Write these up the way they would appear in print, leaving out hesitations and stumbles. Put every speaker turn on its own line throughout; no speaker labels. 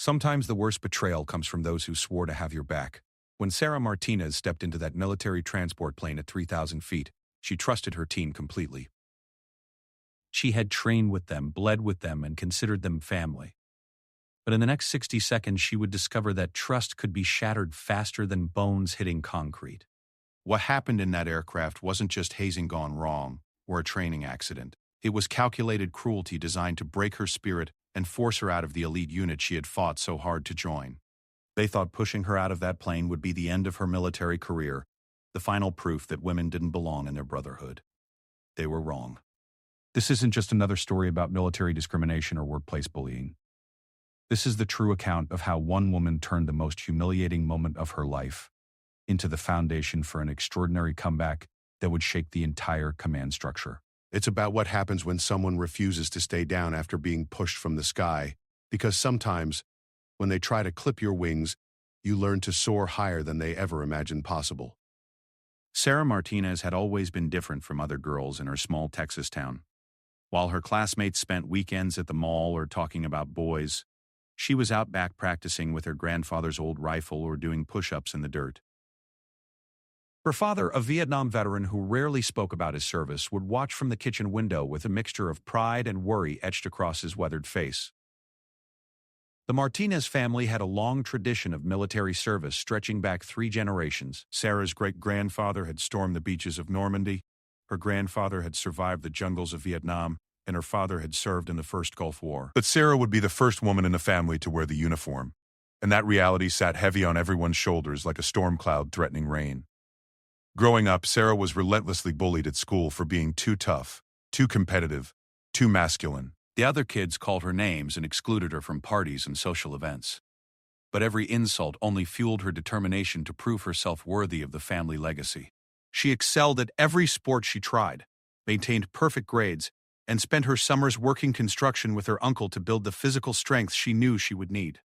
Sometimes the worst betrayal comes from those who swore to have your back. When Sarah Martinez stepped into that military transport plane at 3,000 feet, she trusted her team completely. She had trained with them, bled with them, and considered them family. But in the next 60 seconds, she would discover that trust could be shattered faster than bones hitting concrete.
What happened in that aircraft wasn't just hazing gone wrong or a training accident. It was calculated cruelty designed to break her spirit and force her out of the elite unit she had fought so hard to join. They thought pushing her out of that plane would be the end of her military career, the final proof that women didn't belong in their brotherhood. They were wrong.
This isn't just another story about military discrimination or workplace bullying. This is the true account of how one woman turned the most humiliating moment of her life into the foundation for an extraordinary comeback that would shake the entire command structure.
It's about what happens when someone refuses to stay down after being pushed from the sky, because sometimes, when they try to clip your wings, you learn to soar higher than they ever imagined possible.
Sarah Martinez had always been different from other girls in her small Texas town. While her classmates spent weekends at the mall or talking about boys, she was out back practicing with her grandfather's old rifle or doing push-ups in the dirt. Her father, a Vietnam veteran who rarely spoke about his service, would watch from the kitchen window with a mixture of pride and worry etched across his weathered face. The Martinez family had a long tradition of military service stretching back 3 generations.
Sarah's great-grandfather had stormed the beaches of Normandy, her grandfather had survived the jungles of Vietnam, and her father had served in the First Gulf War. But Sarah would be the first woman in the family to wear the uniform, and that reality sat heavy on everyone's shoulders like a storm cloud threatening rain. Growing up, Sarah was relentlessly bullied at school for being too tough, too competitive, too masculine.
The other kids called her names and excluded her from parties and social events. But every insult only fueled her determination to prove herself worthy of the family legacy. She excelled at every sport she tried, maintained perfect grades, and spent her summers working construction with her uncle to build the physical strength she knew she would need.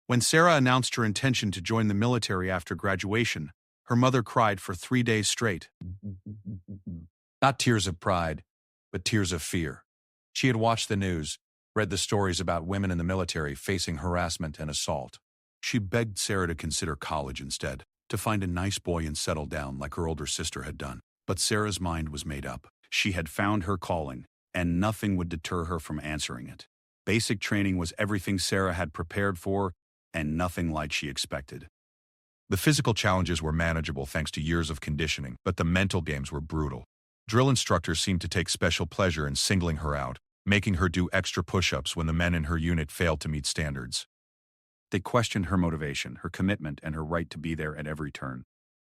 When Sarah announced her intention to join the military after graduation, her mother cried for 3 days straight. Not tears of pride, but tears of fear. She had watched the news, read the stories about women in the military facing harassment and assault. She begged Sarah to consider college instead, to find a nice boy and settle down like her older sister had done. But Sarah's mind was made up. She had found her calling, and nothing would deter her from answering it. Basic training was everything Sarah had prepared for, and nothing like she expected. The physical challenges were manageable thanks to years of conditioning, but the mental games were brutal. Drill instructors seemed to take special pleasure in singling her out, making her do extra push-ups when the men in her unit failed to meet standards. They questioned her motivation, her commitment, and her right to be there at every turn.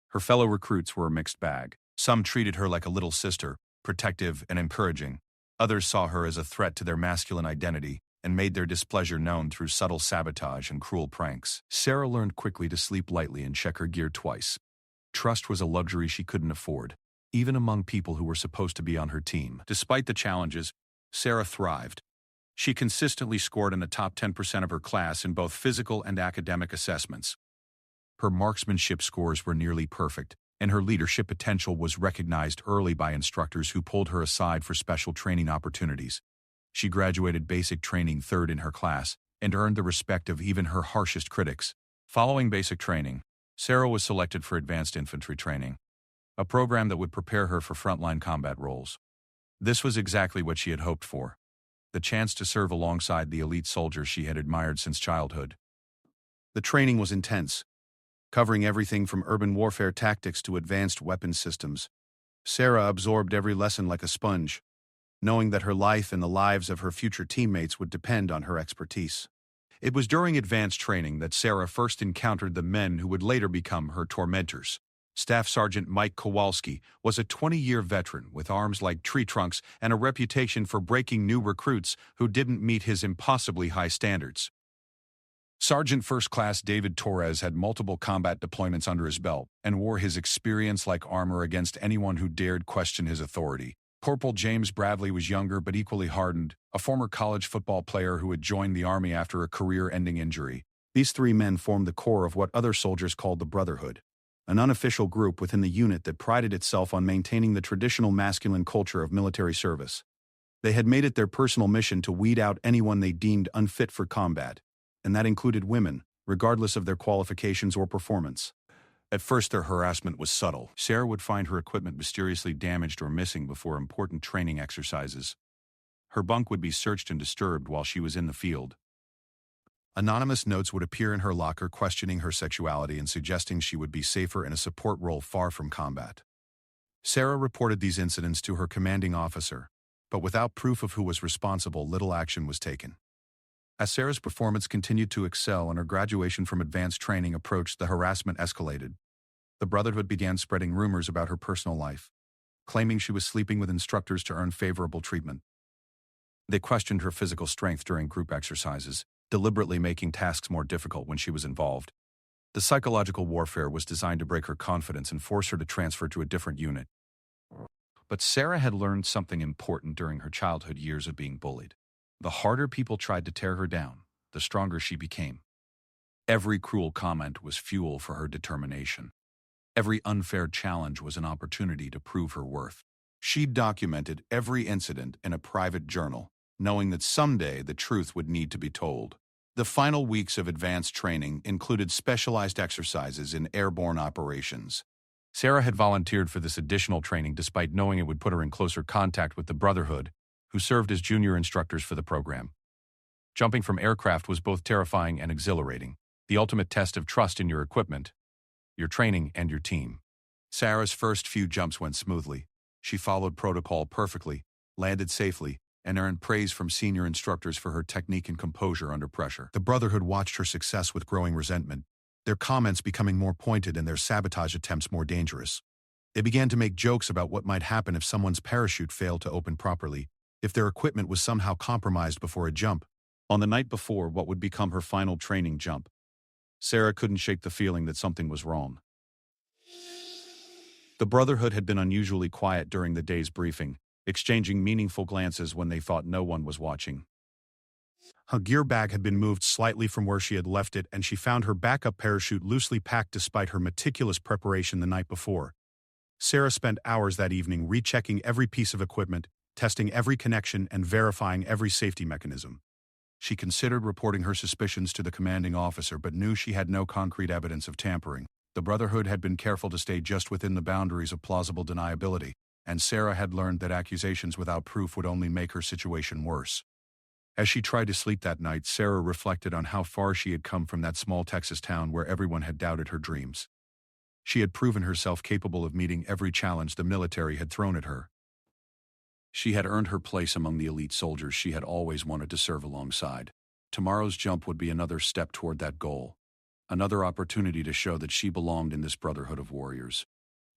Her fellow recruits were a mixed bag. Some treated her like a little sister, protective and encouraging. Others saw her as a threat to their masculine identity and made their displeasure known through subtle sabotage and cruel pranks. Sarah learned quickly to sleep lightly and check her gear twice. Trust was a luxury she couldn't afford, even among people who were supposed to be on her team. Despite the challenges, Sarah thrived. She consistently scored in the top 10% of her class in both physical and academic assessments. Her marksmanship scores were nearly perfect, and her leadership potential was recognized early by instructors who pulled her aside for special training opportunities. She graduated basic training 3rd in her class and earned the respect of even her harshest critics. Following basic training, Sarah was selected for advanced infantry training, a program that would prepare her for frontline combat roles. This was exactly what she had hoped for, the chance to serve alongside the elite soldiers she had admired since childhood. The training was intense, covering everything from urban warfare tactics to advanced weapons systems. Sarah absorbed every lesson like a sponge, knowing that her life and the lives of her future teammates would depend on her expertise. It was during advanced training that Sarah first encountered the men who would later become her tormentors. Staff Sergeant Mike Kowalski was a 20-year veteran with arms like tree trunks and a reputation for breaking new recruits who didn't meet his impossibly high standards. Sergeant First Class David Torres had multiple combat deployments under his belt and wore his experience like armor against anyone who dared question his authority. Corporal James Bradley was younger but equally hardened, a former college football player who had joined the Army after a career-ending injury. These 3 men formed the core of what other soldiers called the Brotherhood, an unofficial group within the unit that prided itself on maintaining the traditional masculine culture of military service. They had made it their personal mission to weed out anyone they deemed unfit for combat,
and that included women, regardless of their qualifications or performance. At first, their harassment was subtle. Sarah would find her equipment mysteriously damaged or missing before important training exercises. Her bunk would be searched and disturbed while she was in the field. Anonymous notes would appear in her locker questioning her sexuality and suggesting she would be safer in a support role far from combat. Sarah reported these incidents to her commanding officer, but without proof of who was responsible, little action was taken. As Sarah's performance continued to excel and her graduation from advanced training approached, the harassment escalated. The Brotherhood began spreading rumors about her personal life, claiming she was sleeping with instructors to earn favorable treatment. They questioned her physical strength during group exercises, deliberately making tasks more difficult when she was involved. The psychological warfare was designed to break her confidence and force her to transfer to a different unit. But Sarah had learned something important during her childhood years of being bullied. The harder people tried to tear her down, the stronger she became. Every cruel comment was fuel for her determination. Every unfair challenge was an opportunity to prove her worth. She documented every incident in a private journal, knowing that someday the truth would need to be told. The final weeks of advanced training included specialized exercises in airborne operations. Sarah had volunteered for this additional training despite knowing it would put her in closer contact with the Brotherhood, who served as junior instructors for the program. Jumping from aircraft was both terrifying and exhilarating, the ultimate test of trust in your equipment, your training, and your team. Sarah's first few jumps went smoothly. She followed protocol perfectly, landed safely, and earned praise from senior instructors for her technique and composure under pressure. The Brotherhood watched her success with growing resentment, their comments becoming more pointed and their sabotage attempts more dangerous. They began to make jokes about what might happen if someone's parachute failed to open properly, if their equipment was somehow compromised before a jump. On the night before what would become her final training jump, Sarah couldn't shake the feeling that something was wrong. The Brotherhood had been unusually quiet during the day's briefing, exchanging meaningful glances when they thought no one was watching. Her gear bag had been moved slightly from where she had left it, and she found her backup parachute loosely packed despite her meticulous preparation the night before. Sarah spent hours that evening rechecking every piece of equipment, testing every connection, and verifying every safety mechanism. She considered reporting her suspicions to the commanding officer but knew she had no concrete evidence of tampering. The Brotherhood had been careful to stay just within the boundaries of plausible deniability, and Sarah had learned that accusations without proof would only make her situation worse. As she tried to sleep that night, Sarah reflected on how far she had come from that small Texas town where everyone had doubted her dreams. She had proven herself capable of meeting every challenge the military had thrown at her. She had earned her place among the elite soldiers she had always wanted to serve alongside. Tomorrow's jump would be another step toward that goal, another opportunity to show that she belonged in this brotherhood of warriors.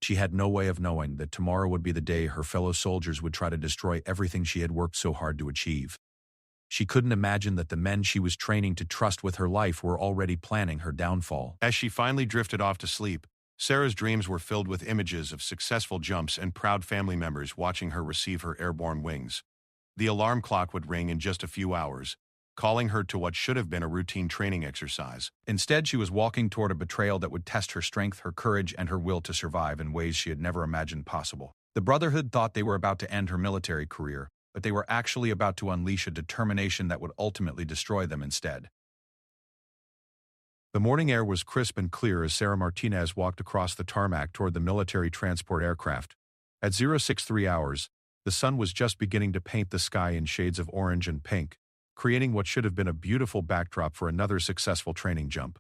She had no way of knowing that tomorrow would be the day her fellow soldiers would try to destroy everything she had worked so hard to achieve. She couldn't imagine that the men she was training to trust with her life were already planning her downfall. As she finally drifted off to sleep, Sarah's dreams were filled with images of successful jumps and proud family members watching her receive her airborne wings. The alarm clock would ring in just a few hours, calling her to what should have been a routine training exercise. Instead, she was walking toward a betrayal that would test her strength, her courage, and her will to survive in ways she had never imagined possible. The Brotherhood thought they were about to end her military career, but they were actually about to unleash a determination that would ultimately destroy them instead. The morning air was crisp and clear as Sarah Martinez walked across the tarmac toward the military transport aircraft. At 063 hours, the sun was just beginning to paint the sky in shades of orange and pink, creating what should have been a beautiful backdrop for another successful training jump.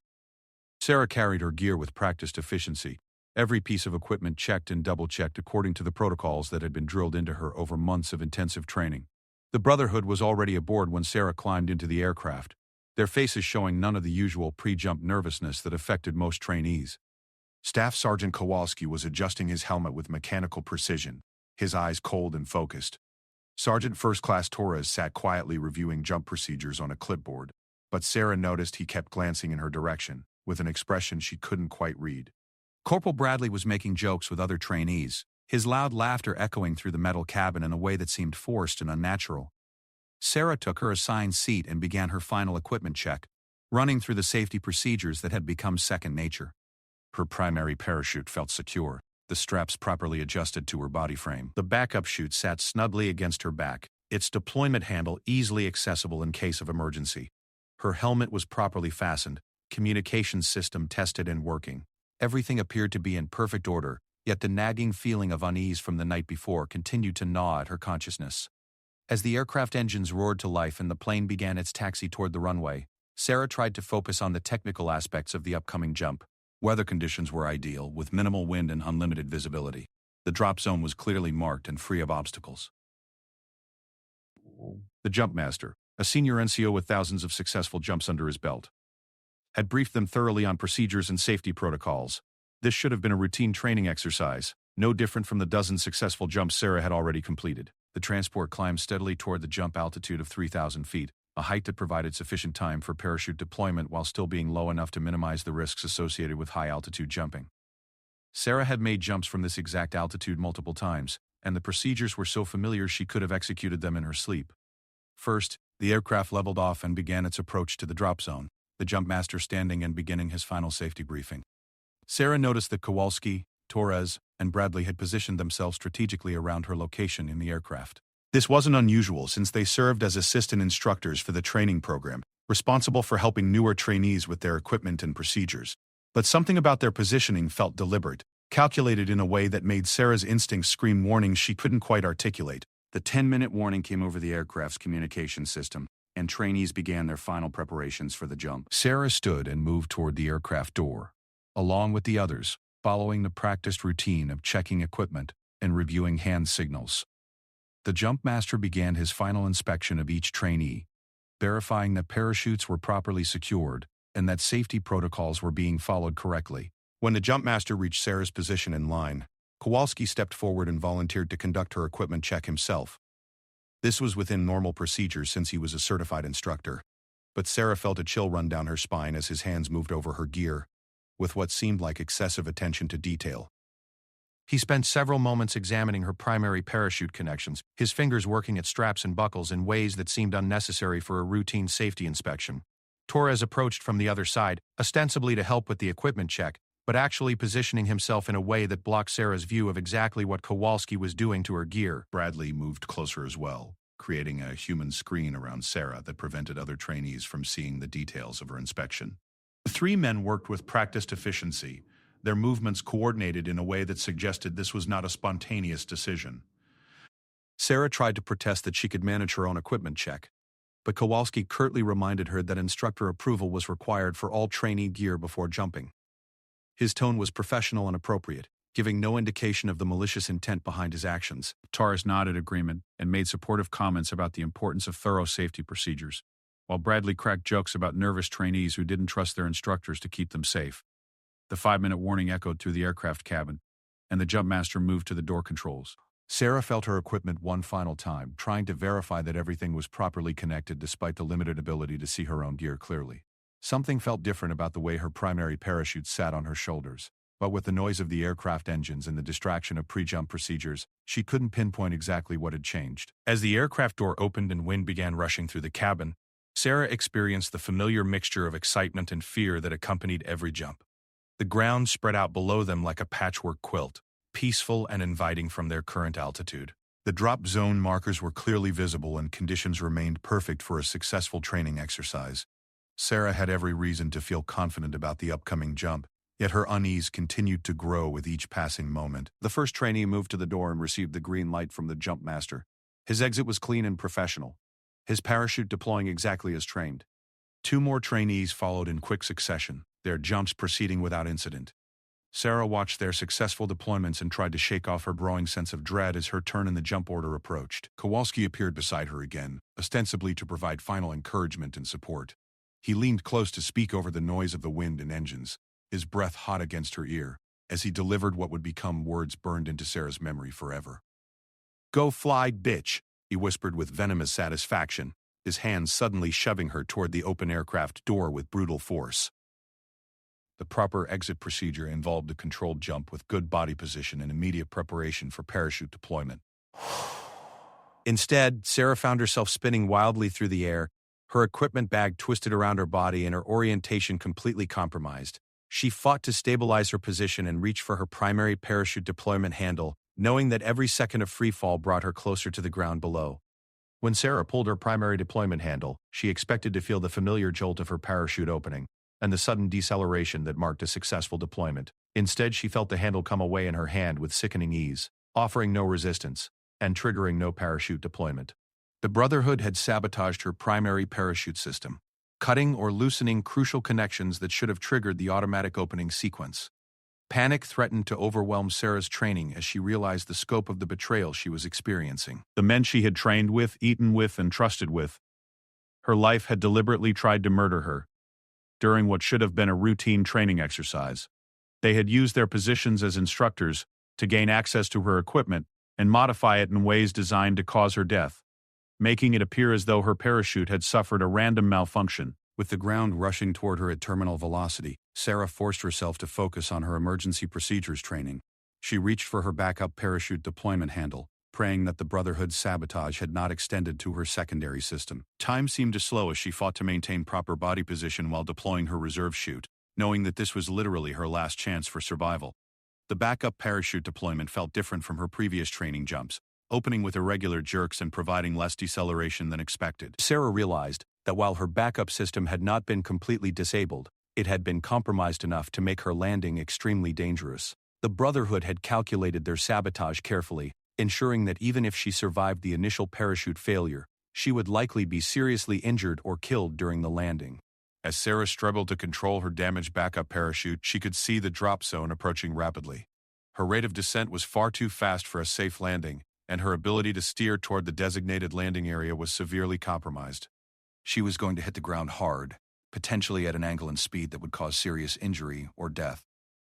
Sarah carried her gear with practiced efficiency, every piece of equipment checked and double-checked according to the protocols that had been drilled into her over months of intensive training. The Brotherhood was already aboard when Sarah climbed into the aircraft, their faces showing none of the usual pre-jump nervousness that affected most trainees. Staff Sergeant Kowalski was adjusting his helmet with mechanical precision, his eyes cold and focused. Sergeant First Class Torres sat quietly reviewing jump procedures on a clipboard, but Sarah noticed he kept glancing in her direction, with an expression she couldn't quite read. Corporal Bradley was making jokes with other trainees, his loud laughter echoing through the metal cabin in a way that seemed forced and unnatural. Sarah took her assigned seat and began her final equipment check, running through the safety procedures that had become second nature. Her primary parachute felt secure, the straps properly adjusted to her body frame. The backup chute sat snugly against her back, its deployment handle easily accessible in case of emergency. Her helmet was properly fastened, communications system tested and working. Everything appeared to be in perfect order, yet the nagging feeling of unease from the night before continued to gnaw at her consciousness. As the aircraft engines roared to life and the plane began its taxi toward the runway, Sarah tried to focus on the technical aspects of the upcoming jump. Weather conditions were ideal, with minimal wind and unlimited visibility. The drop zone was clearly marked and free of obstacles. The jump master, a senior NCO with thousands of successful jumps under his belt, had briefed them thoroughly on procedures and safety protocols. This should have been a routine training exercise, no different from the dozen successful jumps Sarah had already completed. The transport climbed steadily toward the jump altitude of 3,000 feet, a height that provided sufficient time for parachute deployment while still being low enough to minimize the risks associated with high-altitude jumping. Sarah had made jumps from this exact altitude multiple times, and the procedures were so familiar she could have executed them in her sleep. First, the aircraft leveled off and began its approach to the drop zone, the jump master standing and beginning his final safety briefing. Sarah noticed that Kowalski, Torres, and Bradley had positioned themselves strategically around her location in the aircraft. This wasn't unusual since they served as assistant instructors for the training program, responsible for helping newer trainees with their equipment and procedures. But something about their positioning felt deliberate, calculated in a way that made Sarah's instincts scream warnings she couldn't quite articulate. The 10-minute warning came over the aircraft's communication system, and trainees began their final preparations for the jump. Sarah stood and moved toward the aircraft door, along with the others, following the practiced routine of checking equipment and reviewing hand signals. The jump master began his final inspection of each trainee, verifying that parachutes were properly secured and that safety protocols were being followed correctly. When the jump master reached Sarah's position in line, Kowalski stepped forward and volunteered to conduct her equipment check himself. This was within normal procedures since he was a certified instructor, but Sarah felt a chill run down her spine as his hands moved over her gear, with what seemed like excessive attention to detail. He spent several moments examining her primary parachute connections, his fingers working at straps and buckles in ways that seemed unnecessary for a routine safety inspection. Torres approached from the other side, ostensibly to help with the equipment check, but actually positioning himself in a way that blocked Sarah's view of exactly what Kowalski was doing to her gear. Bradley moved closer as well, creating a human screen around Sarah that prevented other trainees from seeing the details of her inspection. The three men worked with practiced efficiency, their movements coordinated in a way that suggested this was not a spontaneous decision. Sarah tried to protest that she could manage her own equipment check, but Kowalski curtly reminded her that instructor approval was required for all trainee gear before jumping. His tone was professional and appropriate, giving no indication of the malicious intent behind his actions. Torres nodded agreement and made supportive comments about the importance of thorough safety procedures, while Bradley cracked jokes about nervous trainees who didn't trust their instructors to keep them safe. The 5-minute warning echoed through the aircraft cabin, and the jump master moved to the door controls. Sarah felt her equipment one final time, trying to verify that everything was properly connected despite the limited ability to see her own gear clearly. Something felt different about the way her primary parachute sat on her shoulders, but with the noise of the aircraft engines and the distraction of pre-jump procedures, she couldn't pinpoint exactly what had changed. As the aircraft door opened and wind began rushing through the cabin, Sarah experienced the familiar mixture of excitement and fear that accompanied every jump. The ground spread out below them like a patchwork quilt, peaceful and inviting from their current altitude. The drop zone markers were clearly visible and conditions remained perfect for a successful training exercise. Sarah had every reason to feel confident about the upcoming jump, yet her unease continued to grow with each passing moment. The first trainee moved to the door and received the green light from the jump master. His exit was clean and professional, his parachute deploying exactly as trained. 2 more trainees followed in quick succession, their jumps proceeding without incident. Sarah watched their successful deployments and tried to shake off her growing sense of dread as her turn in the jump order approached. Kowalski appeared beside her again, ostensibly to provide final encouragement and support. He leaned close to speak over the noise of the wind and engines, his breath hot against her ear, as he delivered what would become words burned into Sarah's memory forever. "Go fly, bitch," he whispered with venomous satisfaction, his hand suddenly shoving her toward the open aircraft door with brutal force. The proper exit procedure involved a controlled jump with good body position and immediate preparation for parachute deployment. Instead, Sarah found herself spinning wildly through the air, her equipment bag twisted around her body and her orientation completely compromised. She fought to stabilize her position and reach for her primary parachute deployment handle, knowing that every second of free fall brought her closer to the ground below.
When Sarah pulled her primary deployment handle, she expected to feel the familiar jolt of her parachute opening and the sudden deceleration that marked a successful deployment. Instead, she felt the handle come away in her hand with sickening ease, offering no resistance and triggering no parachute deployment. The Brotherhood had sabotaged her primary parachute system, cutting or loosening crucial connections that should have triggered the automatic opening sequence. Panic threatened to overwhelm Sarah's training as she realized the scope of the betrayal she was experiencing.
The men she had trained with, eaten with, and trusted with, her life had deliberately tried to murder her during what should have been a routine training exercise. They had used their positions as instructors to gain access to her equipment and modify it in ways designed to cause her death, making it appear as though her parachute had suffered a random malfunction.
With the ground rushing toward her at terminal velocity, Sarah forced herself to focus on her emergency procedures training. She reached for her backup parachute deployment handle, praying that the Brotherhood's sabotage had not extended to her secondary system. Time seemed to slow as she fought to maintain proper body position while deploying her reserve chute, knowing that this was literally her last chance for survival. The backup parachute deployment felt different from her previous training jumps, opening with irregular jerks and providing less deceleration than expected. Sarah realized that while her backup system had not been completely disabled, it had been compromised enough to make her landing extremely dangerous. The Brotherhood had calculated their sabotage carefully, ensuring that even if she survived the initial parachute failure, she would likely be seriously injured or killed during the landing. As Sarah struggled to control her damaged backup parachute, she could see the drop zone approaching rapidly. Her rate of descent was far too fast for a safe landing, and her ability to steer toward the designated landing area was severely compromised. She was going to hit the ground hard, potentially at an angle and speed that would cause serious injury or death.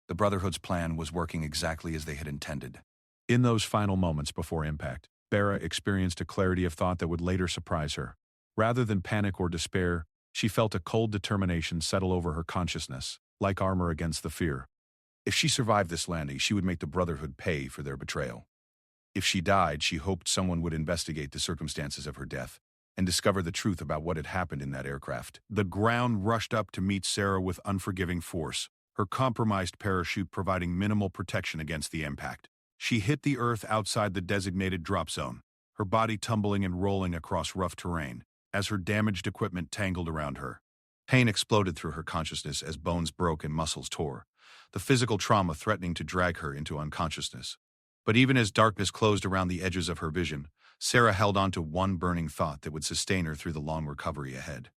The Brotherhood's plan was working exactly as they had intended.
In those final moments before impact, Sarah experienced a clarity of thought that would later surprise her. Rather than panic or despair, she felt a cold determination settle over her consciousness, like armor against the fear. If she survived this landing, she would make the Brotherhood pay for their betrayal. If she died, she hoped someone would investigate the circumstances of her death and discover the truth about what had happened in that aircraft. The ground rushed up to meet Sarah with unforgiving force, her compromised parachute providing minimal protection against the impact. She hit the earth outside the designated drop zone, her body tumbling and rolling across rough terrain as her damaged equipment tangled around her. Pain exploded through her consciousness as bones broke and muscles tore, the physical trauma threatening to drag her into unconsciousness. But even as darkness closed around the edges of her vision, Sarah held on to one burning thought that would sustain her through the long recovery ahead.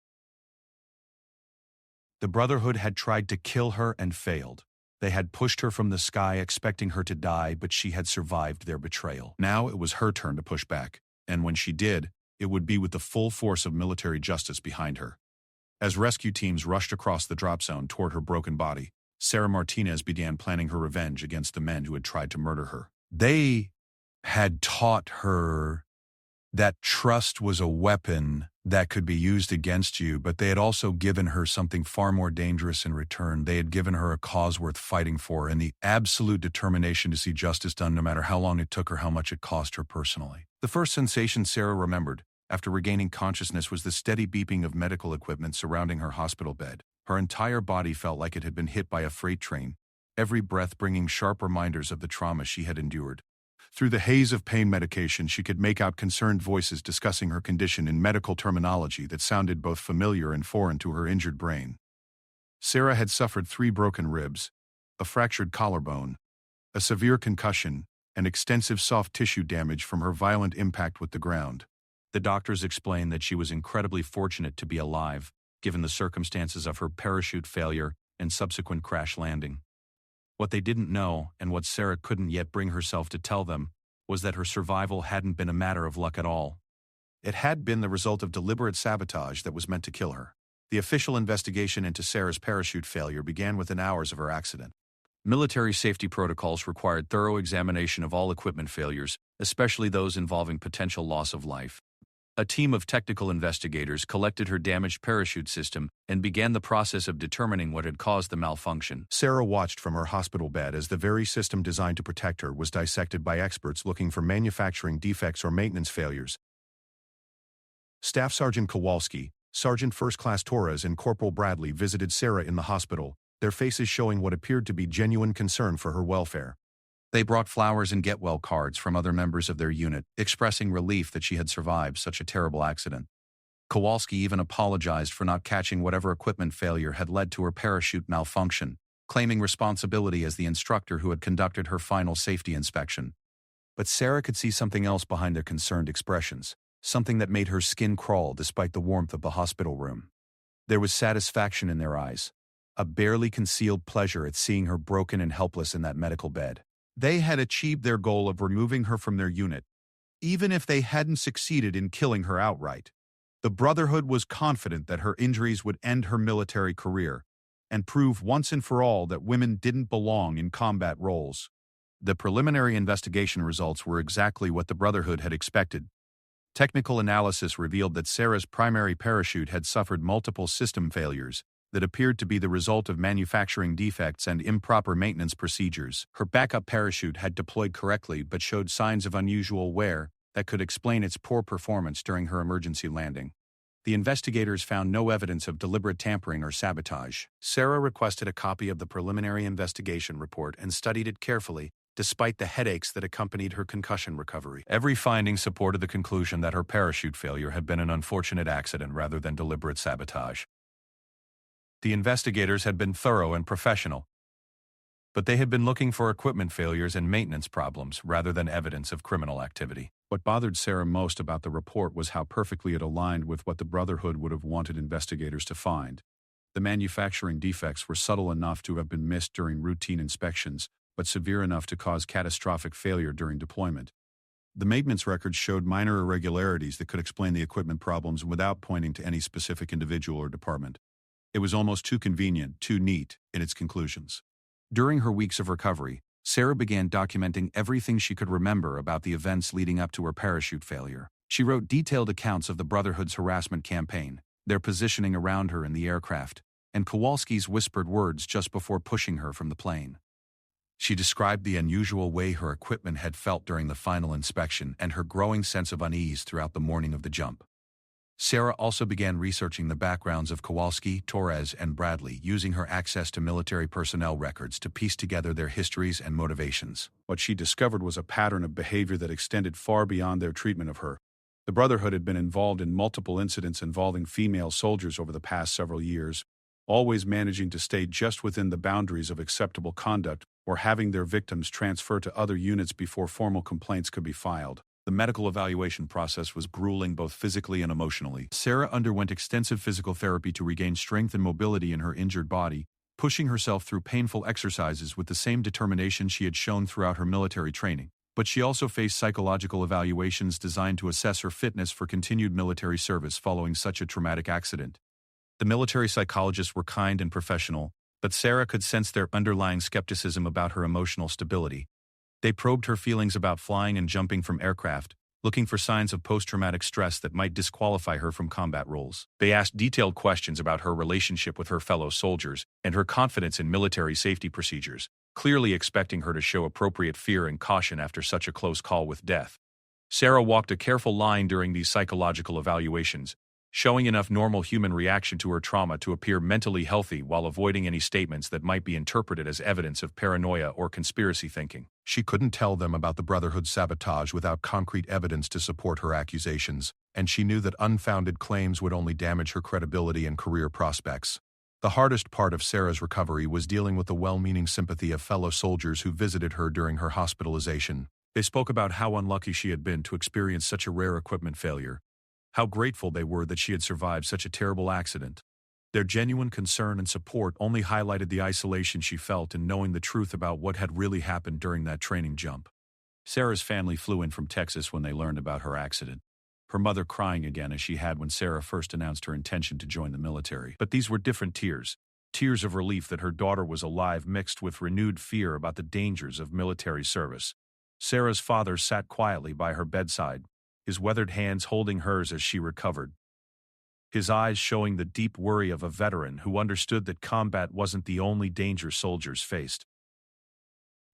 The Brotherhood had tried to kill her and failed. They had pushed her from the sky expecting her to die, but she had survived their betrayal. Now it was her turn to push back, and when she did, it would be with the full force of military justice behind her. As rescue teams rushed across the drop zone toward her broken body, Sarah Martinez began planning her revenge against the men who had tried to murder her. They had taught her that trust was a weapon that could be used against you, but they had also given her something far more dangerous in return. They had given her a cause worth fighting for and the absolute determination to see justice done no matter how long it took or how much it cost her personally. The first sensation Sarah remembered after regaining consciousness was the steady beeping of medical equipment surrounding her hospital bed. Her entire body felt like it had been hit by a freight train, every breath bringing sharp reminders of the trauma she had endured. Through the haze of pain medication, she could make out concerned voices discussing her condition in medical terminology that sounded both familiar and foreign to her injured brain. Sarah had suffered 3 broken ribs, a fractured collarbone, a severe concussion, and extensive soft tissue damage from her violent impact with the ground. The doctors explained that she was incredibly fortunate to be alive, given the circumstances of her parachute failure and subsequent crash landing. What they didn't know, and what Sarah couldn't yet bring herself to tell them, was that her survival hadn't been a matter of luck at all. It had been the result of deliberate sabotage that was meant to kill her. The official investigation into Sarah's parachute failure began within hours of her accident. Military safety protocols required thorough examination of all equipment failures, especially those involving potential loss of life. A team of technical investigators collected her damaged parachute system and began the process of determining what had caused the malfunction. Sarah watched from her hospital bed as the very system designed to protect her was dissected by experts looking for manufacturing defects or maintenance failures. Staff Sergeant Kowalski, Sergeant First Class Torres, and Corporal Bradley visited Sarah in the hospital, their faces showing what appeared to be genuine concern for her welfare.
They brought flowers and get-well cards from other members of their unit, expressing relief that she had survived such a terrible accident. Kowalski even apologized for not catching whatever equipment failure had led to her parachute malfunction, claiming responsibility as the instructor who had conducted her final safety inspection. But Sarah could see something else behind their concerned expressions, something that made her skin crawl despite the warmth of the hospital room. There was satisfaction in their eyes, a barely concealed pleasure at seeing her broken and helpless in that medical bed. They had achieved their goal of removing her from their unit, even if they hadn't succeeded in killing her outright. The Brotherhood was confident that her injuries would end her military career and prove once and for all that women didn't belong in combat roles. The preliminary investigation results were exactly what the Brotherhood had expected. Technical analysis revealed that Sarah's primary parachute had suffered multiple system failures that appeared to be the result of manufacturing defects and improper maintenance procedures. Her backup parachute had deployed correctly but showed signs of unusual wear that could explain its poor performance during her emergency landing. The investigators found no evidence of deliberate tampering or sabotage. Sarah requested a copy of the preliminary investigation report and studied it carefully, despite the headaches that accompanied her concussion recovery. Every finding supported the conclusion that her parachute failure had been an unfortunate accident rather than deliberate sabotage. The investigators had been thorough and professional, but they had been looking for equipment failures and maintenance problems rather than evidence of criminal activity. What bothered Sarah most about the report was how perfectly it aligned with what the Brotherhood would have wanted investigators to find. The manufacturing defects were subtle enough to have been missed during routine inspections, but severe enough to cause catastrophic failure during deployment. The maintenance records showed minor irregularities that could explain the equipment problems without pointing to any specific individual or department. It was almost too convenient, too neat, in its conclusions. During her weeks of recovery, Sarah began documenting everything she could remember about the events leading up to her parachute failure. She wrote detailed accounts of the Brotherhood's harassment campaign, their positioning around her in the aircraft, and Kowalski's whispered words just before pushing her from the plane. She described the unusual way her equipment had felt during the final inspection and her growing sense of unease throughout the morning of the jump. Sarah also began researching the backgrounds of Kowalski, Torres, and Bradley, using her access to military personnel records to piece together their histories and motivations. What she discovered was a pattern of behavior that extended far beyond their treatment of her. The Brotherhood had been involved in multiple incidents involving female soldiers over the past several years, always managing to stay just within the boundaries of acceptable conduct or having their victims transfer to other units before formal complaints could be filed. The medical evaluation process was grueling both physically and emotionally. Sarah underwent extensive physical therapy to regain strength and mobility in her injured body, pushing herself through painful exercises with the same determination she had shown throughout her military training. But she also faced psychological evaluations designed to assess her fitness for continued military service following such a traumatic accident. The military psychologists were kind and professional, but Sarah could sense their underlying skepticism about her emotional stability. They probed her feelings about flying and jumping from aircraft, looking for signs of post-traumatic stress that might disqualify her from combat roles. They asked detailed questions about her relationship with her fellow soldiers and her confidence in military safety procedures, clearly expecting her to show appropriate fear and caution after such a close call with death. Sarah walked a careful line during these psychological evaluations, showing enough normal human reaction to her trauma to appear mentally healthy while avoiding any statements that might be interpreted as evidence of paranoia or conspiracy thinking.
She couldn't tell them about the Brotherhood's sabotage without concrete evidence to support her accusations, and she knew that unfounded claims would only damage her credibility and career prospects. The hardest part of Sarah's recovery was dealing with the well-meaning sympathy of fellow soldiers who visited her during her hospitalization. They spoke about how unlucky she had been to experience such a rare equipment failure, how grateful they were that she had survived such a terrible accident. Their genuine concern and support only highlighted the isolation she felt in knowing the truth about what had really happened during that training jump. Sarah's family flew in from Texas when they learned about her accident, her mother crying again as she had when Sarah first announced her intention to join the military. But these were different tears, tears of relief that her daughter was alive mixed with renewed fear about the dangers of military service. Sarah's father sat quietly by her bedside, his weathered hands holding hers as she recovered, his eyes showing the deep worry of a veteran who understood that combat wasn't the only danger soldiers faced.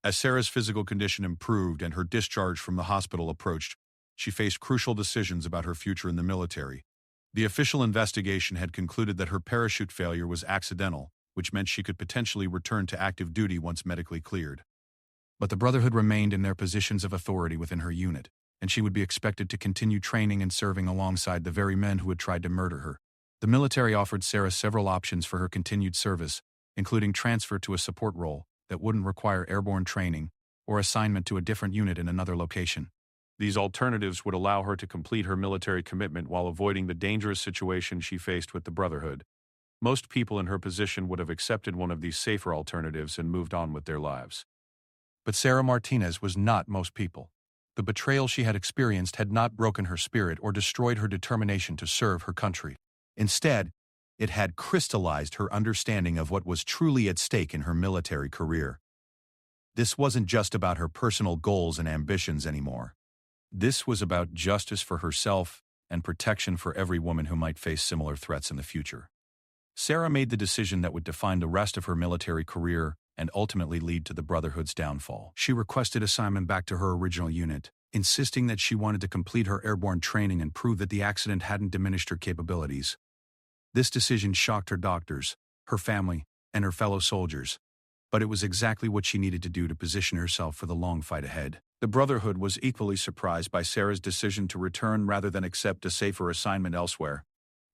As Sarah's physical condition improved and her discharge from the hospital approached, she faced crucial decisions about her future in the military. The official investigation had concluded that her parachute failure was accidental, which meant she could potentially return to active duty once medically cleared.
But the Brotherhood remained in their positions of authority within her unit, and she would be expected to continue training and serving alongside the very men who had tried to murder her. The military offered Sarah several options for her continued service, including transfer to a support role that wouldn't require airborne training or assignment to a different unit in another location. These alternatives would allow her to complete her military commitment while avoiding the dangerous situation she faced with the Brotherhood. Most people in her position would have accepted one of these safer alternatives and moved on with their lives. But Sarah Martinez was not most people. The betrayal she had experienced had not broken her spirit or destroyed her determination to serve her country. Instead, it had crystallized her understanding of what was truly at stake in her military career. This wasn't just about her personal goals and ambitions anymore. This was about justice for herself and protection for every woman who might face similar threats in the future. Sarah made the decision that would define the rest of her military career and ultimately lead to the Brotherhood's downfall. She requested assignment back to her original unit, insisting that she wanted to complete her airborne training and prove that the accident hadn't diminished her capabilities. This decision shocked her doctors, her family, and her fellow soldiers, but it was exactly what she needed to do to position herself for the long fight ahead. The Brotherhood was equally surprised by Sarah's decision to return rather than accept a safer assignment elsewhere.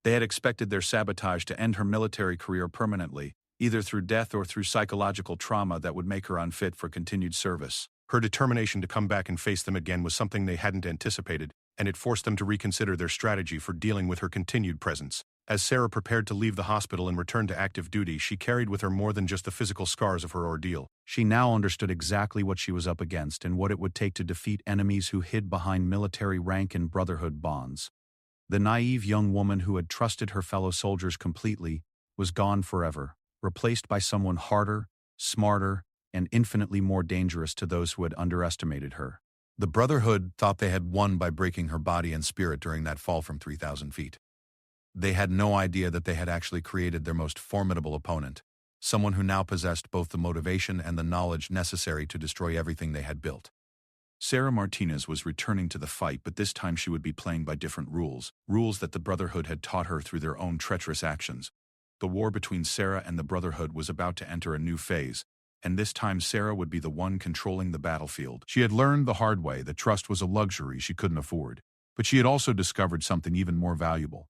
They had expected their sabotage to end her military career permanently, either through death or through psychological trauma that would make her unfit for continued service.
Her determination to come back and face them again was something they hadn't anticipated, and it forced them to reconsider their strategy for dealing with her continued presence. As Sarah prepared to leave the hospital and return to active duty, she carried with her more than just the physical scars of her ordeal.
She now understood exactly what she was up against and what it would take to defeat enemies who hid behind military rank and Brotherhood bonds. The naive young woman who had trusted her fellow soldiers completely was gone forever, replaced by someone harder, smarter, and infinitely more dangerous to those who had underestimated her.
The Brotherhood thought they had won by breaking her body and spirit during that fall from 3,000 feet. They had no idea that they had actually created their most formidable opponent, someone who now possessed both the motivation and the knowledge necessary to destroy everything they had built. Sarah Martinez was returning to the fight, but this time she would be playing by different rules that the Brotherhood had taught her through their own treacherous actions. The war between Sarah and the Brotherhood was about to enter a new phase, and this time Sarah would be the one controlling the battlefield. She had learned the hard way that trust was a luxury she couldn't afford, but she had also discovered something even more valuable.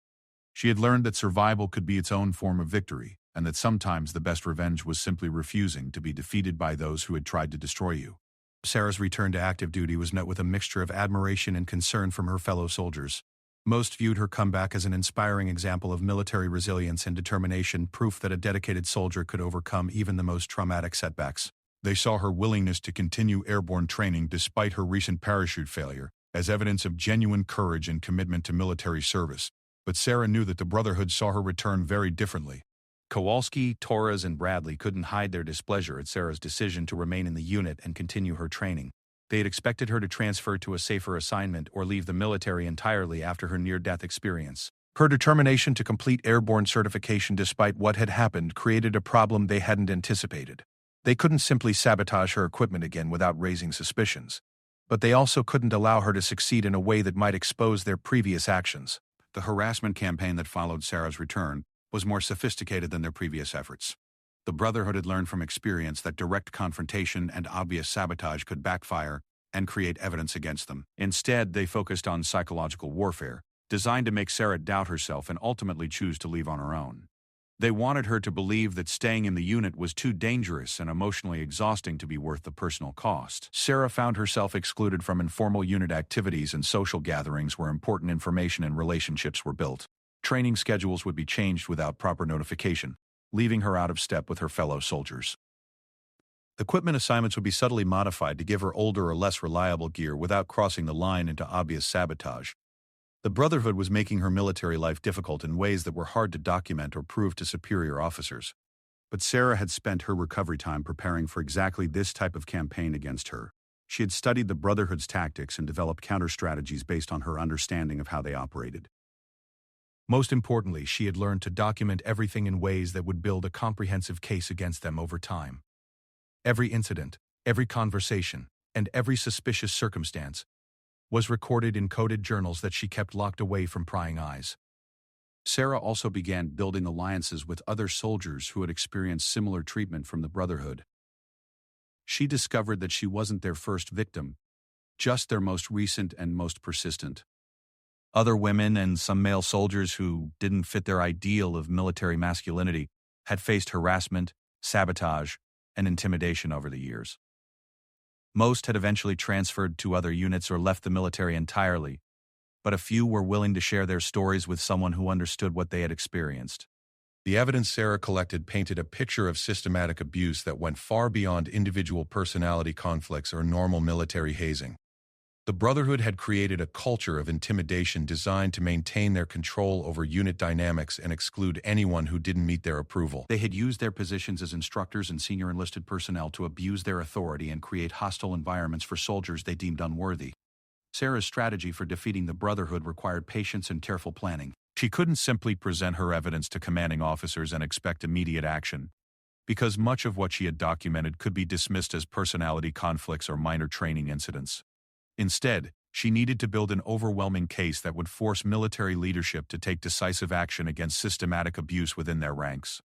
She had learned that survival could be its own form of victory, and that sometimes the best revenge was simply refusing to be defeated by those who had tried to destroy you. Sarah's return to active duty was met with a mixture of admiration and concern from her fellow soldiers. Most viewed her comeback as an inspiring example of military resilience and determination, proof that a dedicated soldier could overcome even the most traumatic setbacks. They saw her willingness to continue airborne training despite her recent parachute failure as evidence of genuine courage and commitment to military service. But Sarah knew that the Brotherhood saw her return very differently. Kowalski, Torres, and Bradley couldn't hide their displeasure at Sarah's decision to remain in the unit and continue her training. They had expected her to transfer to a safer assignment or leave the military entirely after her near-death experience. Her determination to complete airborne certification despite what had happened created a problem they hadn't anticipated. They couldn't simply sabotage her equipment again without raising suspicions. But they also couldn't allow her to succeed in a way that might expose their previous actions. The harassment campaign that followed Sarah's return was more sophisticated than their previous efforts. The Brotherhood had learned from experience that direct confrontation and obvious sabotage could backfire and create evidence against them. Instead, they focused on psychological warfare, designed to make Sarah doubt herself and ultimately choose to leave on her own. They wanted her to believe that staying in the unit was too dangerous and emotionally exhausting to be worth the personal cost. Sarah found herself excluded from informal unit activities and social gatherings where important information and relationships were built. Training schedules would be changed without proper notification, leaving her out of step with her fellow soldiers. Equipment assignments would be subtly modified to give her older or less reliable gear without crossing the line into obvious sabotage. The Brotherhood was making her military life difficult in ways that were hard to document or prove to superior officers. But Sarah had spent her recovery time preparing for exactly this type of campaign against her. She had studied the Brotherhood's tactics and developed counter-strategies based on her understanding of how they operated. Most importantly, she had learned to document everything in ways that would build a comprehensive case against them over time. Every incident, every conversation, and every suspicious circumstance was recorded in coded journals that she kept locked away from prying eyes. Sarah also began building alliances with other soldiers who had experienced similar treatment from the Brotherhood.
she discovered that she wasn't their first victim, just their most recent and most persistent. Other women and some male soldiers who didn't fit their ideal of military masculinity had faced harassment, sabotage, and intimidation over the years. Most had eventually transferred to other units or left the military entirely, but a few were willing to share their stories with someone who understood what they had experienced.
The evidence Sarah collected painted a picture of systematic abuse that went far beyond individual personality conflicts or normal military hazing. The Brotherhood had created a culture of intimidation designed to maintain their control over unit dynamics and exclude anyone who didn't meet their approval.
They had used their positions as instructors and senior enlisted personnel to abuse their authority and create hostile environments for soldiers they deemed unworthy. Sarah's strategy for defeating the Brotherhood required patience and careful planning.
She couldn't simply present her evidence to commanding officers and expect immediate action, because much of what she had documented could be dismissed as personality conflicts or minor training incidents. Instead, she needed to build an overwhelming case that would force military leadership to take decisive action against systematic abuse within their ranks.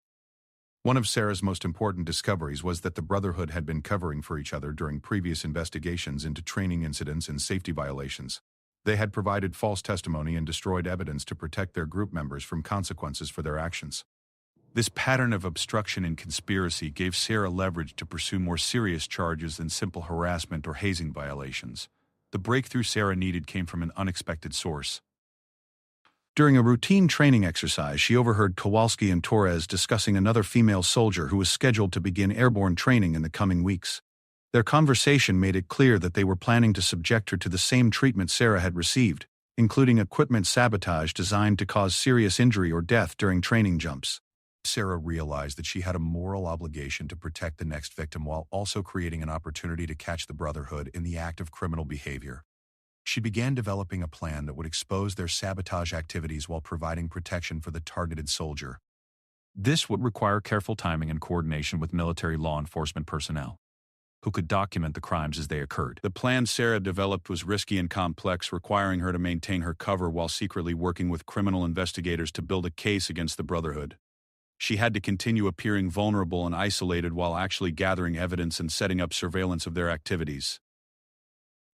One of Sarah's most important discoveries was that the Brotherhood had been covering for each other during previous investigations into training incidents and safety violations. They had provided false testimony and destroyed evidence to protect their group members from consequences for their actions. This pattern of obstruction and conspiracy gave Sarah leverage to pursue more serious charges than simple harassment or hazing violations. The breakthrough Sarah needed came from an unexpected source. During a routine training exercise, she overheard Kowalski and Torres discussing another female soldier who was scheduled to begin airborne training in the coming weeks. Their conversation made it clear that they were planning to subject her to the same treatment Sarah had received, including equipment sabotage designed to cause serious injury or death during training jumps. Sarah realized that she had a moral obligation to protect the next victim while also creating an opportunity to catch the Brotherhood in the act of criminal behavior. She began developing a plan that would expose their sabotage activities while providing protection for the targeted soldier. This would require careful timing and coordination with military law enforcement personnel, who could document the crimes as they occurred. The plan Sarah developed was risky and complex, requiring her to maintain her cover while secretly working with criminal investigators to build a case against the Brotherhood. She had to continue appearing vulnerable and isolated while actually gathering evidence and setting up surveillance of their activities.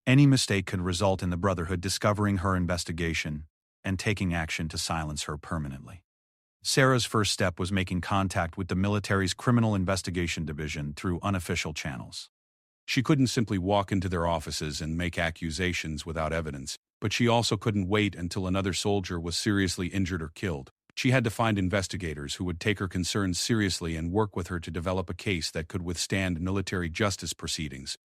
Any mistake could result in the Brotherhood discovering her investigation and taking action to silence her permanently. Sarah's first step was making contact with the military's Criminal Investigation Division through unofficial channels. She couldn't simply walk into their offices and make accusations without evidence, but she also couldn't wait until another soldier was seriously injured or killed. She had to find investigators who would take her concerns seriously and work with her to develop a case that could withstand military justice proceedings.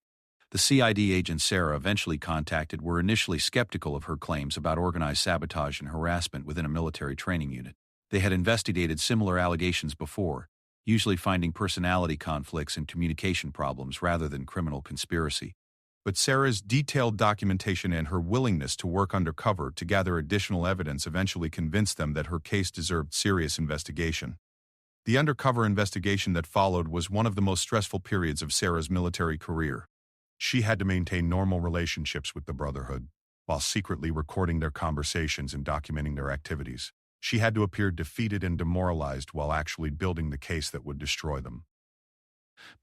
The CID agents Sarah eventually contacted were initially skeptical of her claims about organized sabotage and harassment within a military training unit. They had investigated similar allegations before, usually finding personality conflicts and communication problems rather than criminal conspiracy. But Sarah's detailed documentation and her willingness to work undercover to gather additional evidence eventually convinced them that her case deserved serious investigation. The undercover investigation that followed was one of the most stressful periods of Sarah's military career. She had to maintain normal relationships with the Brotherhood, while secretly recording their conversations and documenting their activities. She had to appear defeated and demoralized while actually building the case that would destroy them.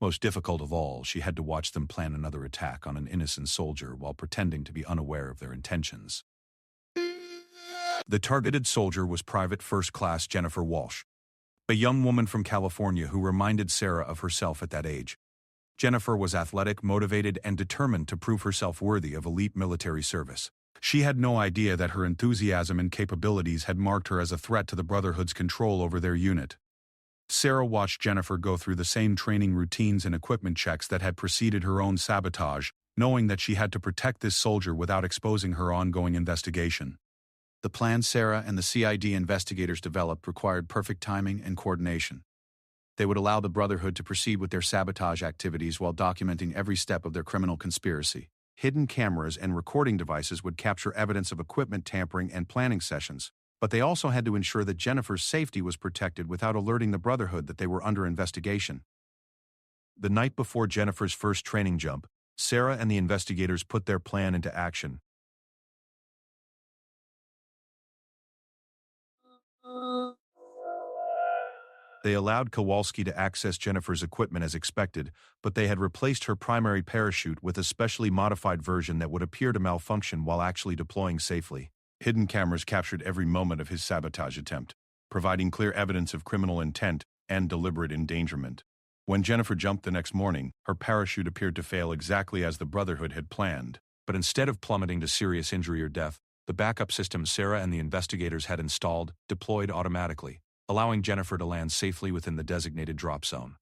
Most difficult of all, she had to watch them plan another attack on an innocent soldier while pretending to be unaware of their intentions. The targeted soldier was Private First Class Jennifer Walsh, a young woman from California who reminded Sarah of herself at that age. Jennifer was athletic, motivated, and determined to prove herself worthy of elite military service. She had no idea that her enthusiasm and capabilities had marked her as a threat to the Brotherhood's control over their unit. Sarah watched Jennifer go through the same training routines and equipment checks that had preceded her own sabotage, knowing that she had to protect this soldier without exposing her ongoing investigation. The plan Sarah and the CID investigators developed required perfect timing and coordination. They would allow the Brotherhood to proceed with their sabotage activities while documenting every step of their criminal conspiracy. Hidden cameras and recording devices would capture evidence of equipment tampering and planning sessions, but they also had to ensure that Jennifer's safety was protected without alerting the Brotherhood that they were under investigation. The night before Jennifer's first training jump, Sarah and the investigators put their plan into action. They allowed Kowalski to access Jennifer's equipment as expected, but they had replaced her primary parachute with a specially modified version that would appear to malfunction while actually deploying safely. Hidden cameras captured every moment of his sabotage attempt, providing clear evidence of criminal intent and deliberate endangerment. When Jennifer jumped the next morning, her parachute appeared to fail exactly as the Brotherhood had planned. But instead of plummeting to serious injury or death, the backup system Sarah and the investigators had installed deployed automatically, allowing Jennifer to land safely within the designated drop zone.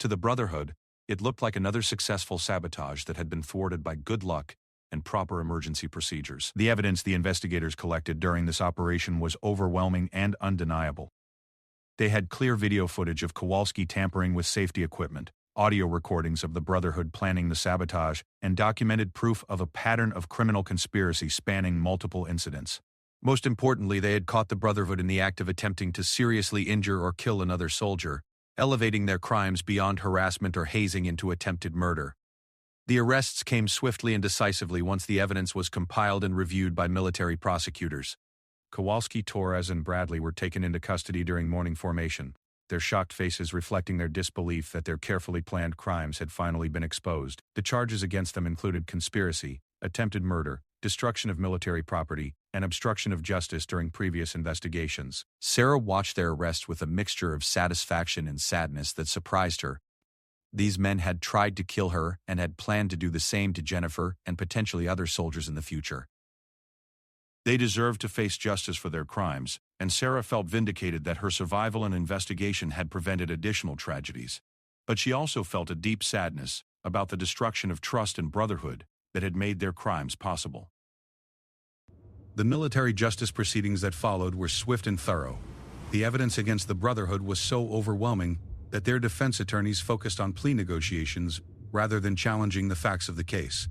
To the Brotherhood, it looked like another successful sabotage that had been thwarted by good luck and proper emergency procedures. The evidence the investigators collected during this operation was overwhelming and undeniable. They had clear video footage of Kowalski tampering with safety equipment, audio recordings of the Brotherhood planning the sabotage, and documented proof of a pattern of criminal conspiracy spanning multiple incidents. Most importantly, they had caught the Brotherhood in the act of attempting to seriously injure or kill another soldier, elevating their crimes beyond harassment or hazing into attempted murder. The arrests came swiftly and decisively once the evidence was compiled and reviewed by military prosecutors. Kowalski, Torres, and Bradley were taken into custody during morning formation, their shocked faces reflecting their disbelief that their carefully planned crimes had finally been exposed. The charges against them included conspiracy, attempted murder, destruction of military property, and obstruction of justice during previous investigations. Sarah watched their arrest with a mixture of satisfaction and sadness that surprised her. These men had tried to kill her and had planned to do the same to Jennifer and potentially other soldiers in the future. They deserved to face justice for their crimes, and Sarah felt vindicated that her survival and investigation had prevented additional tragedies. But she also felt a deep sadness about the destruction of trust and brotherhood that had made their crimes possible. The military justice proceedings that followed were swift and thorough. The evidence against the Brotherhood was so overwhelming that their defense attorneys focused on plea negotiations rather than challenging the facts of the case.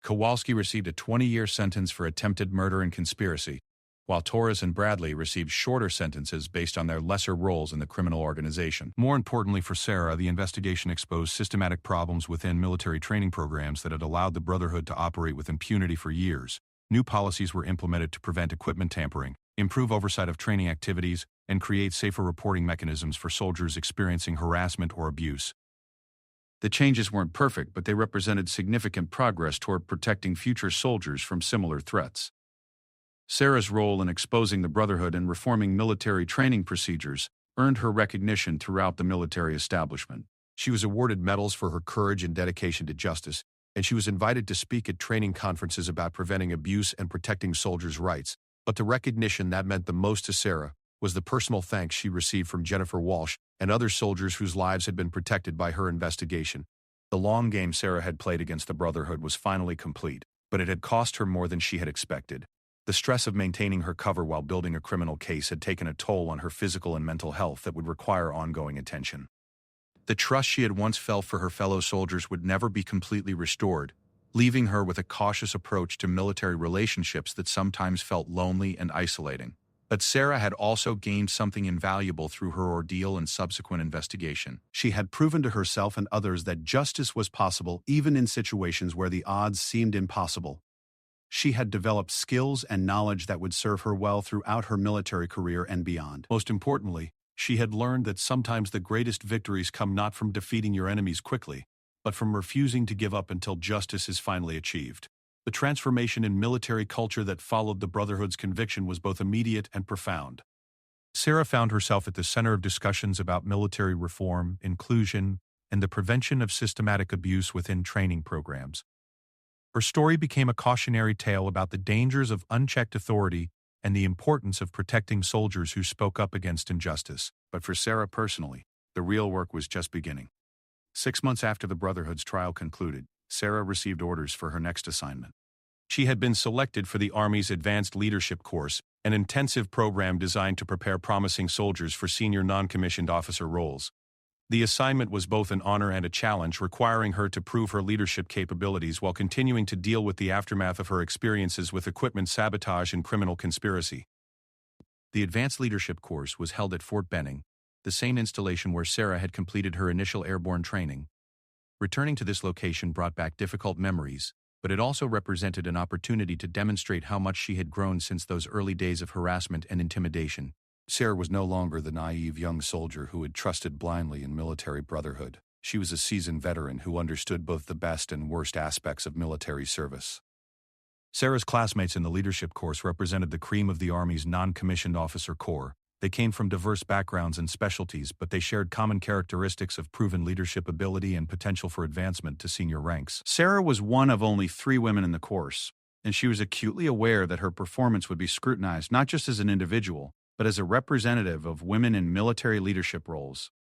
Kowalski received a 20-year sentence for attempted murder and conspiracy, while Torres and Bradley received shorter sentences based on their lesser roles in the criminal organization. More importantly for Sarah, the investigation exposed systematic problems within military training programs that had allowed the Brotherhood to operate with impunity for years. New policies were implemented to prevent equipment tampering, improve oversight of training activities, and create safer reporting mechanisms for soldiers experiencing harassment or abuse. The changes weren't perfect, but they represented significant progress toward protecting future soldiers from similar threats. Sarah's role in exposing the Brotherhood and reforming military training procedures earned her recognition throughout the military establishment. She was awarded medals for her courage and dedication to justice, and she was invited to speak at training conferences about preventing abuse and protecting soldiers' rights. But the recognition that meant the most to Sarah was the personal thanks she received from Jennifer Walsh and other soldiers whose lives had been protected by her investigation. The long game Sarah had played against the Brotherhood was finally complete, but it had cost her more than she had expected. The stress of maintaining her cover while building a criminal case had taken a toll on her physical and mental health that would require ongoing attention. The trust she had once felt for her fellow soldiers would never be completely restored, leaving her with a cautious approach to military relationships that sometimes felt lonely and isolating. But Sarah had also gained something invaluable through her ordeal and subsequent investigation. She had proven to herself and others that justice was possible even in situations where the odds seemed impossible. She had developed skills and knowledge that would serve her well throughout her military career and beyond. Most importantly, she had learned that sometimes the greatest victories come not from defeating your enemies quickly, but from refusing to give up until justice is finally achieved. The transformation in military culture that followed the Brotherhood's conviction was both immediate and profound. Sarah found herself at the center of discussions about military reform, inclusion, and the prevention of systematic abuse within training programs. Her story became a cautionary tale about the dangers of unchecked authority and the importance of protecting soldiers who spoke up against injustice. But for Sarah personally, the real work was just beginning. 6 months after the Brotherhood's trial concluded, Sarah received orders for her next assignment. She had been selected for the Army's Advanced Leadership Course, an intensive program designed to prepare promising soldiers for senior non-commissioned officer roles. The assignment was both an honor and a challenge, requiring her to prove her leadership capabilities while continuing to deal with the aftermath of her experiences with equipment sabotage and criminal conspiracy. The Advanced Leadership Course was held at Fort Benning, the same installation where Sarah had completed her initial airborne training. Returning to this location brought back difficult memories, but it also represented an opportunity to demonstrate how much she had grown since those early days of harassment and intimidation.
Sarah was no longer the naive young soldier who had trusted blindly in military brotherhood. She was a seasoned veteran who understood both the best and worst aspects of military service. Sarah's classmates in the leadership course represented the cream of the Army's non-commissioned officer corps. They came from diverse backgrounds and specialties, but they shared common characteristics of proven leadership ability and potential for advancement to senior ranks. Sarah was one of only 3 women in the course, and she was acutely aware that her performance would be scrutinized not just as an individual, but as a representative of women in military leadership roles.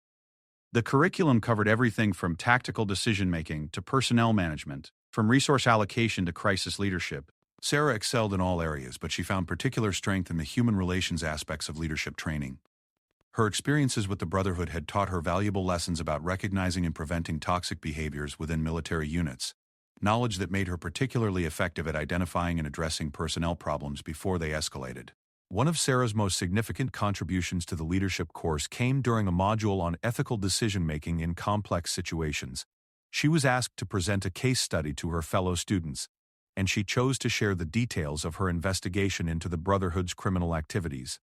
The curriculum covered everything from tactical decision-making to personnel management, from resource allocation to crisis leadership. Sarah excelled in all areas, but she found particular strength in the human relations aspects of leadership training. Her experiences with the Brotherhood had taught her valuable lessons about recognizing and preventing toxic behaviors within military units, knowledge that made her particularly effective at identifying and addressing personnel problems before they escalated. One of Sarah's most significant contributions to the leadership course came during a module on ethical decision-making in complex situations. She was asked to present a case study to her fellow students, and she chose to share the details of her investigation into the Brotherhood's criminal activities.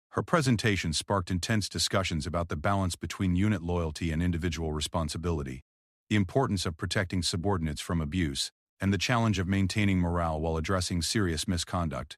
Her presentation sparked intense discussions about the balance between unit loyalty and individual responsibility, the importance of protecting subordinates from abuse, and the challenge of maintaining morale while addressing serious misconduct.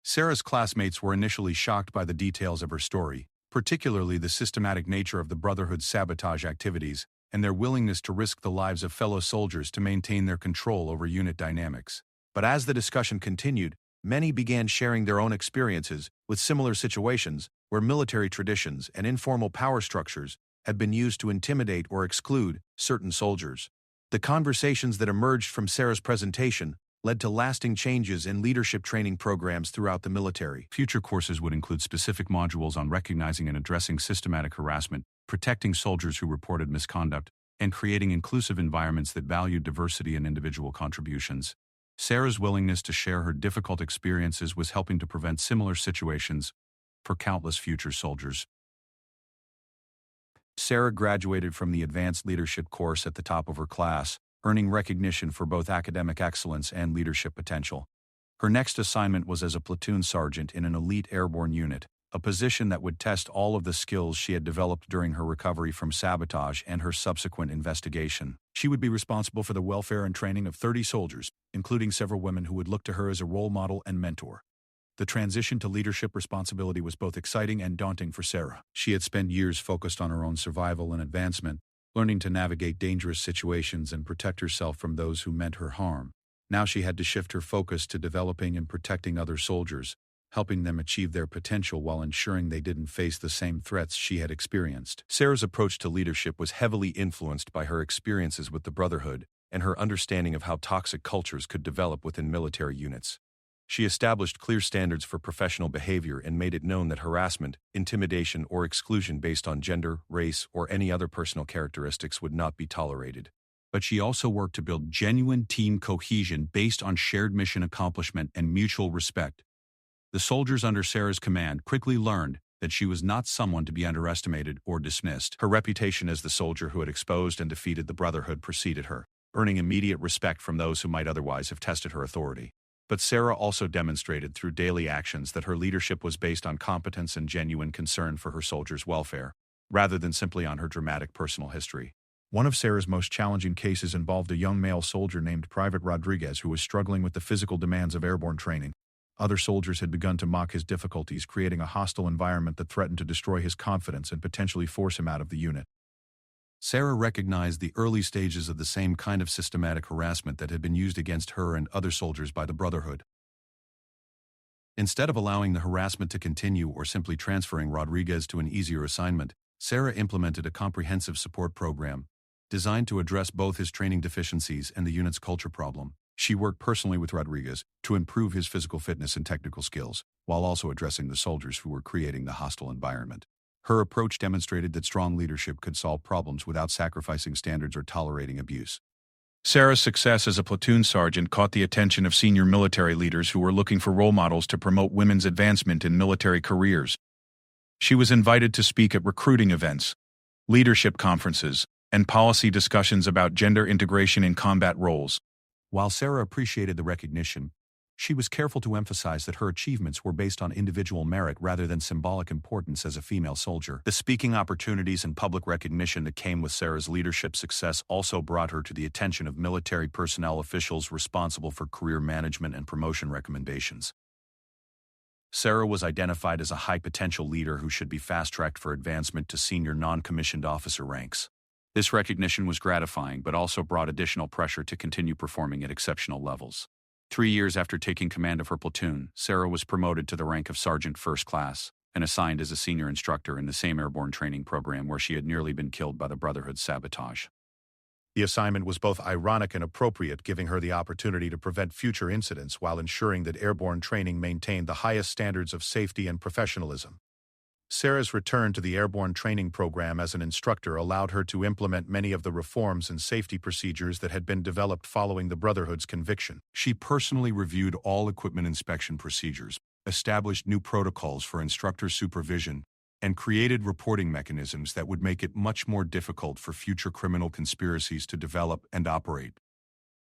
Sarah's classmates were initially shocked by the details of her story, particularly the systematic nature of the Brotherhood's sabotage activities, and their willingness to risk the lives of fellow soldiers to maintain their control over unit dynamics. But as the discussion continued, many began sharing their own experiences with similar situations where military traditions and informal power structures had been used to intimidate or exclude certain soldiers. The conversations that emerged from Sarah's presentation led to lasting changes in leadership training programs throughout the military. Future courses would include specific modules on recognizing and addressing systematic harassment, protecting soldiers who reported misconduct, and creating inclusive environments that valued diversity and individual contributions. Sarah's willingness to share her difficult experiences was helping to prevent similar situations for countless future soldiers. Sarah graduated from the Advanced Leadership course at the top of her class, earning recognition for both academic excellence and leadership potential. Her next assignment was as a platoon sergeant in an elite airborne unit, a position that would test all of the skills she had developed during her recovery from sabotage and her subsequent investigation. She would be responsible for the welfare and training of 30 soldiers, including several women who would look to her as a role model and mentor. The transition to leadership responsibility was both exciting and daunting for Sarah. She had spent years focused on her own survival and advancement, learning to navigate dangerous situations and protect herself from those who meant her harm. Now she had to shift her focus to developing and protecting other soldiers, helping them achieve their potential while ensuring they didn't face the same threats she had experienced. Sarah's approach to leadership was heavily influenced by her experiences with the Brotherhood and her understanding of how toxic cultures could develop within military units. She established clear standards for professional behavior and made it known that harassment, intimidation, or exclusion based on gender, race, or any other personal characteristics would not be tolerated. But she also worked to build genuine team cohesion based on shared mission accomplishment and mutual respect. The soldiers under Sarah's command quickly learned that she was not someone to be underestimated or dismissed. Her reputation as the soldier who had exposed and defeated the Brotherhood preceded her, earning immediate respect from those who might otherwise have tested her authority. But Sarah also demonstrated through daily actions that her leadership was based on competence and genuine concern for her soldiers' welfare, rather than simply on her dramatic personal history. One of Sarah's most challenging cases involved a young male soldier named Private Rodriguez who was struggling with the physical demands of airborne training. Other soldiers had begun to mock his difficulties, creating a hostile environment that threatened to destroy his confidence and potentially force him out of the unit. Sarah recognized the early stages of the same kind of systematic harassment that had been used against her and other soldiers by the Brotherhood. Instead of allowing the harassment to continue or simply transferring Rodriguez to an easier assignment, Sarah implemented a comprehensive support program designed to address both his training deficiencies and the unit's culture problem. She worked personally with Rodriguez to improve his physical fitness and technical skills, while also addressing the soldiers who were creating the hostile environment. Her approach demonstrated that strong leadership could solve problems without sacrificing standards or tolerating abuse. Sarah's success as a platoon sergeant caught the attention of senior military leaders who were looking for role models to promote women's advancement in military careers. She was invited to speak at recruiting events, leadership conferences, and policy discussions about gender integration in combat roles. While Sarah appreciated the recognition, She was careful to emphasize that her achievements were based on individual merit rather than symbolic importance as a female soldier. The speaking opportunities and public recognition that came with Sarah's leadership success also brought her to the attention of military personnel officials responsible for career management and promotion recommendations. Sarah was identified as a high-potential leader who should be fast-tracked for advancement to senior non-commissioned officer ranks. This recognition was gratifying but also brought additional pressure to continue performing at exceptional levels. 3 years after taking command of her platoon, Sarah was promoted to the rank of Sergeant First Class and assigned as a senior instructor in the same airborne training program where she had nearly been killed by the Brotherhood's sabotage.
The assignment was both ironic and appropriate, giving her the opportunity to prevent future incidents while ensuring that airborne training maintained the highest standards of safety and professionalism. Sarah's return to the airborne training program as an instructor allowed her to implement many of the reforms and safety procedures that had been developed following the Brotherhood's conviction.
She personally reviewed all equipment inspection procedures, established new protocols for instructor supervision, and created reporting mechanisms that would make it much more difficult for future criminal conspiracies to develop and operate.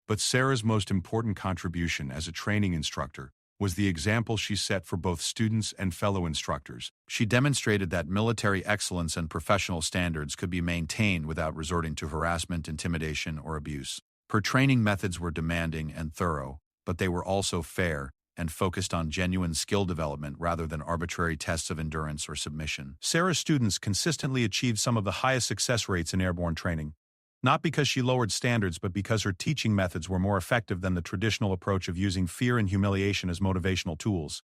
But Sarah's most important contribution as a training instructor was the example she set for both students and fellow instructors. She demonstrated that military excellence and professional standards could be maintained without resorting to harassment, intimidation, or abuse. Her training methods were demanding and thorough, but they were also fair and focused on genuine skill development rather than arbitrary tests of endurance or submission.
Sarah's students consistently achieved some of the highest success rates in airborne training, not because she lowered standards but because her teaching methods were more effective than the traditional approach of using fear and humiliation as motivational tools.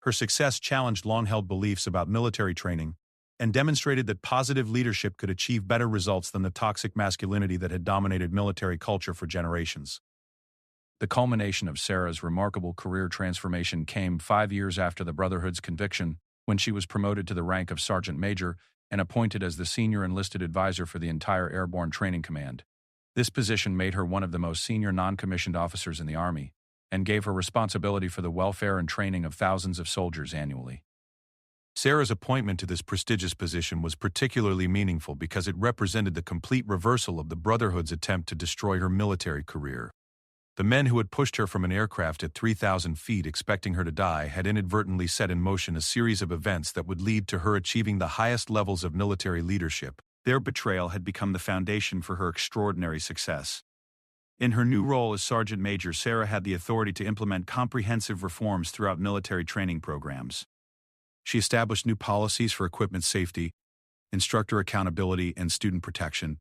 Her success challenged long-held beliefs about military training and demonstrated that positive leadership could achieve better results than the toxic masculinity that had dominated military culture for generations.
The culmination of Sarah's remarkable career transformation came 5 years after the Brotherhood's conviction, when she was promoted to the rank of Sergeant Major and appointed as the senior enlisted advisor for the entire Airborne Training Command. This position made her one of the most senior non-commissioned officers in the Army and gave her responsibility for the welfare and training of thousands of soldiers annually.
Sarah's appointment to this prestigious position was particularly meaningful because it represented the complete reversal of the Brotherhood's attempt to destroy her military career. The men who had pushed her from an aircraft at 3,000 feet expecting her to die had inadvertently set in motion a series of events that would lead to her achieving the highest levels of military leadership. Their betrayal had become the foundation for her extraordinary success. In her new role as Sergeant Major, Sarah had the authority to implement comprehensive reforms throughout military training programs. She established new policies for equipment safety, instructor accountability, and student protection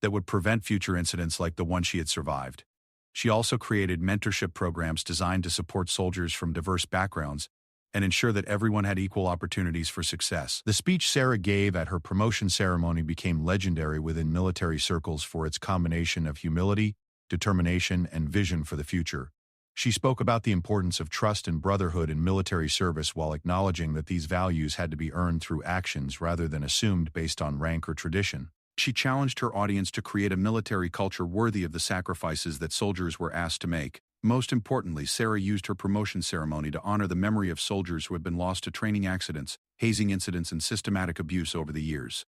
that would prevent future incidents like the one she had survived. She also created mentorship programs designed to support soldiers from diverse backgrounds and ensure that everyone had equal opportunities for success. The speech Sarah gave at her promotion ceremony became legendary within military circles for its combination of humility, determination, and vision for the future. She spoke about the importance of trust and brotherhood in military service while acknowledging that these values had to be earned through actions rather than assumed based on rank or tradition. She challenged her audience to create a military culture worthy of the sacrifices that soldiers were asked to make. Most importantly, Sarah used her promotion ceremony to honor the memory of soldiers who had been lost to training accidents, hazing incidents, and systematic abuse over the years.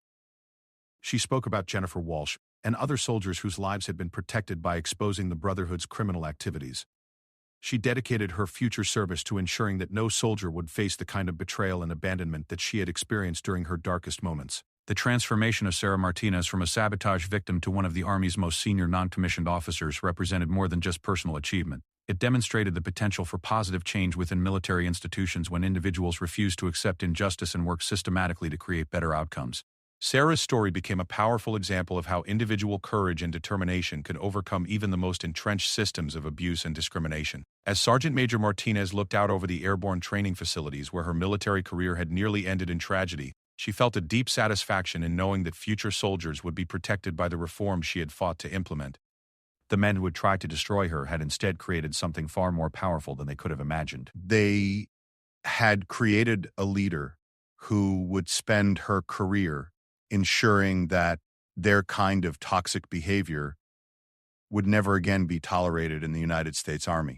She spoke about Jennifer Walsh and other soldiers whose lives had been protected by exposing the Brotherhood's criminal activities. She dedicated her future service to ensuring that no soldier would face the kind of betrayal and abandonment that she had experienced during her darkest moments. The transformation of Sarah Martinez from a sabotage victim to one of the Army's most senior non-commissioned officers represented more than just personal achievement. It demonstrated the potential for positive change within military institutions when individuals refuse to accept injustice and work systematically to create better outcomes. Sarah's story became a powerful example of how individual courage and determination can overcome even the most entrenched systems of abuse and discrimination. As Sergeant Major Martinez looked out over the airborne training facilities where her military career had nearly ended in tragedy, she felt a deep satisfaction in knowing that future soldiers would be protected by the reforms she had fought to implement. The men who had tried to destroy her had instead created something far more powerful than they could have imagined. They had created a leader who would spend her career ensuring that their kind of toxic behavior would never again be tolerated in the United States Army.